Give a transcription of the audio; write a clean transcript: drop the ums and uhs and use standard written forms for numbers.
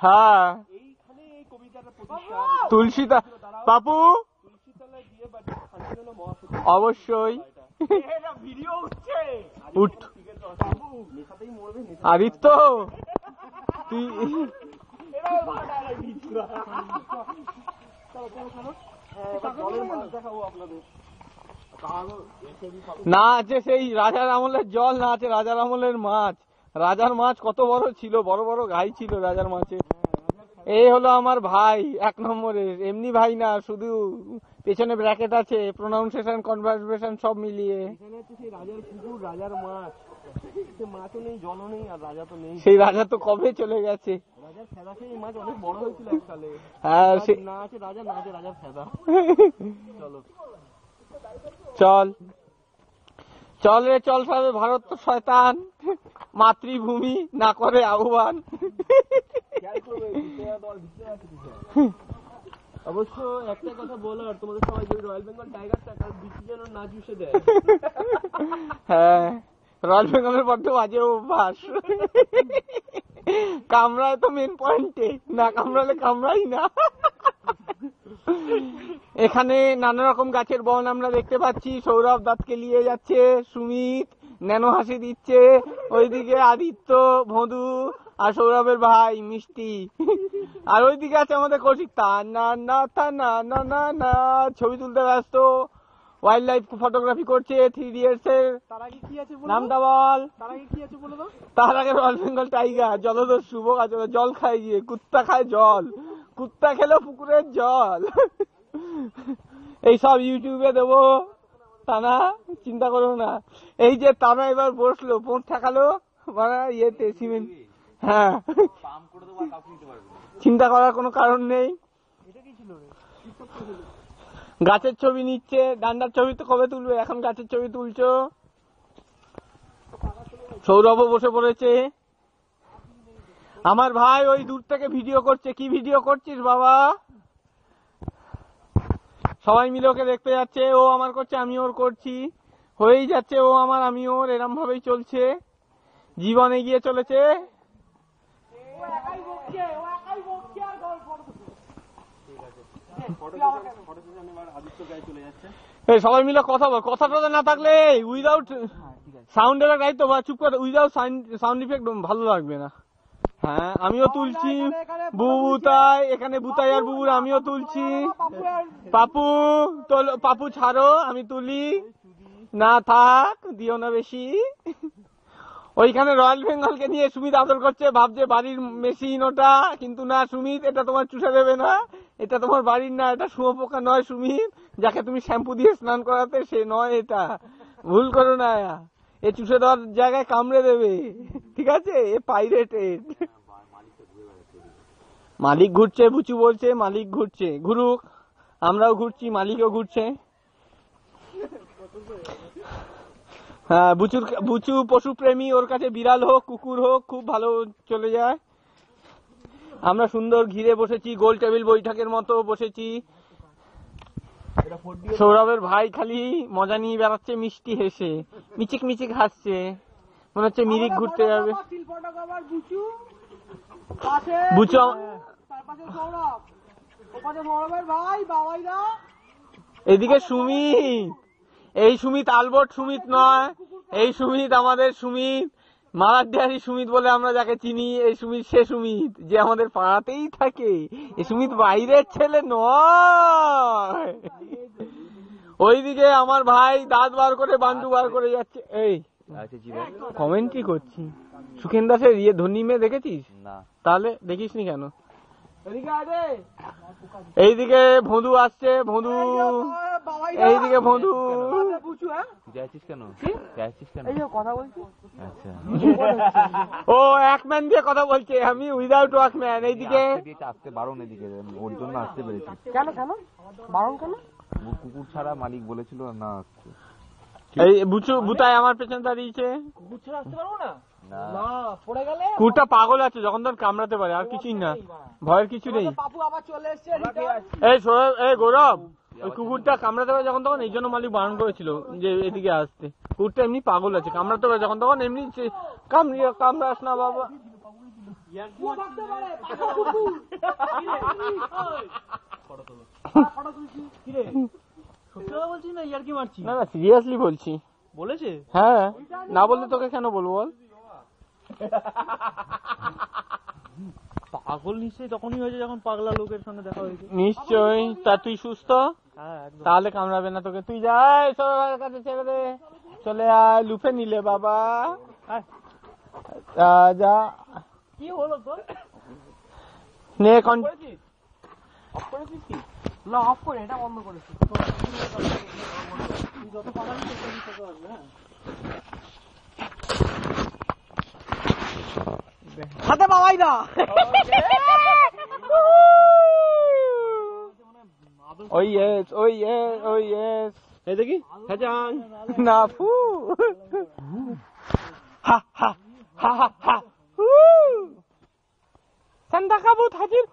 হ্যাঁ তুলসীতা পাপু অবশ্যই উঠ আদিত্য তুই না আছে সেই রাজার আমলের জল, না আছে রাজার আমলের মাছ। রাজার মাছ কত বড় ছিল, বড় বড় ঘাই ছিল রাজার মাছে। এই হলো আমার ভাই 1 নম্বরের, এমনি ভাই না, শুধু পেছনে ব্র্যাকেট আছে, প্রোনাউন্সিয়েশন কনভার্সেশন সব মিলিয়ে। রাজার পুকুর, রাজার মাছ, মাছও নেই, জলও নেই, আর রাজা তো নেই। সেই রাজা তো কবে চলে গেছে। রাজার ফেদা খেয়ে মাছ অনেক বড় হয়েছিল এককালে। হ্যাঁ না আছে রাজা, না আছে রাজার ফেদা। চলো চল চল রে চল, সবে ভারত তো শয়তান, মাতৃভূমি না করে আহ্বান। অবশ্য একটা কথা বলার তোমাদের সবাই, যে রয়্যাল বেঙ্গল টাইগারটা তার বিচি যেন না চুষে দেয়। হ্যাঁ রয়্যাল বেঙ্গলের বড্ড বাজে অভ্যাস, কামড়ায় তো মেন পয়েন্টে, না কামড়ালে কামড়াই না। এখানে নানা রকম গাছের বন আমরা দেখতে পাচ্ছি। সৌরভ দাঁতকে নিয়ে যাচ্ছে, সুমিত ন্যানো হাসি দিচ্ছে, ওইদিকে আদিত্য, ভদু আর সৌরভের ভাই মিষ্টি, আর ওইদিকে আছে আমাদের কৌশিক, তা না না তা না না না না, ছবি তুলতে ব্যস্ত, ওয়াইল্ড লাইফ ফটোগ্রাফি করছে। 3 ইডিয়টস এর তার আগে কি আছে নামটা বল। তার আগে কি আছে বলে দাও। তার আগে রয়্যাল বেঙ্গল টাইগার, জলদস্যু, বোকা জল খায় গিয়ে, কুত্তা খায় জল, কুত্তা খেলো পুকুরের জল। এইসব ইউটিউবে দেবো, তানা চিন্তা করো না। এই যে তানা এবার বসলো, পোঁত ঠেকালো মানে ইয়েতে সিমেন্ট। হ্যাঁ চিন্তা করার কোনো কারণ নেই। গাছের ছবি নিচ্ছে, ডান্ডার ছবি তো কবে তুলবে, এখন গাছের ছবি তুলছো। সৌরভও বসে পড়েছে। আমার ভাই ওই দূর থেকে ভিডিও করছে। কি ভিডিও করছিস বাবা? সবাই মিলে ওকে দেখতে যাচ্ছে, ও আমার করছে, আমি ওর করছি, হয়েই যাচ্ছে, ও আমার আমি ওর, এরম ভাবেই চলছে, জীবন এগিয়ে চলেছে। সবাই মিলে কথা বল, কথাটা না থাকলে উইদাউট সাউন্ডের দায়িত্ব বা চুপ করে, উইদাউট সাউন্ড ইফেক্ট ভালো লাগবে না। হ্যাঁ আমিও তুলছি, বুবুতাই এখানে, বুতাই আর বুবুর আমিও তুলছি। পাপু পাপু ছাড়ো, আমি তুলি না, থাক দিও না বেশি। ওইখানে রয়্যাল বেঙ্গলকে নিয়ে সুমিত আদর করছে, ভাবছে বাড়ির মেশিন ওটা, কিন্তু না সুমিত, এটা তোমার চুষে দেবে না, এটা তোমার বাড়ির না, এটা শুঁয়োপোকা নয় সুমিত, যাকে তুমি শ্যাম্পু দিয়ে স্নান করাতে সে নয়, এটা ভুল করো না, এ চুষে দেওয়ার জায়গায় কামড়ে দেবে, ঠিক আছে, এ পাইরেটেড। মালিক ঘুরছে, বুচু বলছে মালিক ঘুরছে, ঘুরুক, আমরাও ঘুরছি, মালিকও ঘুরছে। হ্যাঁ বুচু পশু প্রেমী, ওর কাছে বিড়াল হোক কুকুর হোক খুব ভালো চলে যায়। আমরা সুন্দর ঘিরে বসেছি, গোল টেবিল বৈঠকের মতো বসেছি। সৌরভের ভাই খালি মজা নিয়ে বেড়াচ্ছে, মিষ্টি হেসে মিচিক মিচিক হাসছে, মনে হচ্ছে মিরিক ঘুরতে যাবে। বুচু এদিকে সুমিত, এই সুমিত আলবর্ট সুমিত নয়, এই সুমিত আমাদের সুমিত, মারাঠিয়ারি সুমিত বলে আমরা যাকে চিনি, এই সুমিত সে সুমিত যে আমাদের পাড়াতেই থাকে, এই সুমিত বাইরের ছেলে নয়। ওইদিকে আমার ভাই দাঁত বার করে বান্ডু বার করে যাচ্ছে। এই কমেন্ট্রি করছি, সুখেন দাসের ইয়ে ধনী মেয়ে দেখেছিস? না। তাহলে দেখিসনি কেন? এইদিকে ভদু আসছে, ভদু এইদিকে ভদু। ও ওয়াকম্যান দিয়ে কথা বলছে, আমি উইদাউট ওয়াকম্যান। এইদিকে আসতে বারণ, এদিকে ওর জন্য আসতে পেরেছি। কেন কেন বারণ কেন? কুকুর ছাড়া মালিক বলেছিল না আসতে। এই বুচু বুতাই আমার পেছনে দাঁড়িয়েছে। কুকুর ছাড়া আসতে পারবো না? না পড়ে গেলে কুকুরটা পাগল আছে, যখন তখন কামড়াতে পারে, আর কিছুই না, ভয়ের কিছু নেই। পাপু আবার চলে এসেছে। এই সৌরভ, এই গৌরব, ওই কুকুরটা কামড়াতে পারে যখন তখন, এই জন্য মালিক বারণ করেছিল যে এদিকে আসতে। কুকুরটা এমনি পাগল আছে, কামড়াতে পারে যখন তখন, এমনি কামড়াস না বাবা। সত্যি কথা বলছিস না ইয়ার কি মারছিস? না না সিরিয়াসলি বলছি। বলেছে? হ্যাঁ, না বললে তোকে কেন বলবো বল? পাগল নিশ্চয়ই তখনই হয়েছে যখন পাগলা লোকের সঙ্গে দেখা হয়েছে। নিশ্চয়ই। তা তুই সুস্থ? হ্যাঁ একদম। তাহলে কামড়াবে না তোকে। তুই যাই সবার কাছে ছেড়ে দে, চলে আয়, লুফে নিলে বাবা। যা কি হলো তোর? নে অফ করেছিস কি? না অফ করে, এটা বন্ধ করেছিস। তুই যত পালাবি তত দিতে পারবে। হ্যাঁ হাতে পালাই না। ওই ইয়েস, ওই ইয়েস, ওই ইয়েস। এই দেখি হ্যাঁ না ফু হা হা হা হা হা সান্তা কাবুত হাজির।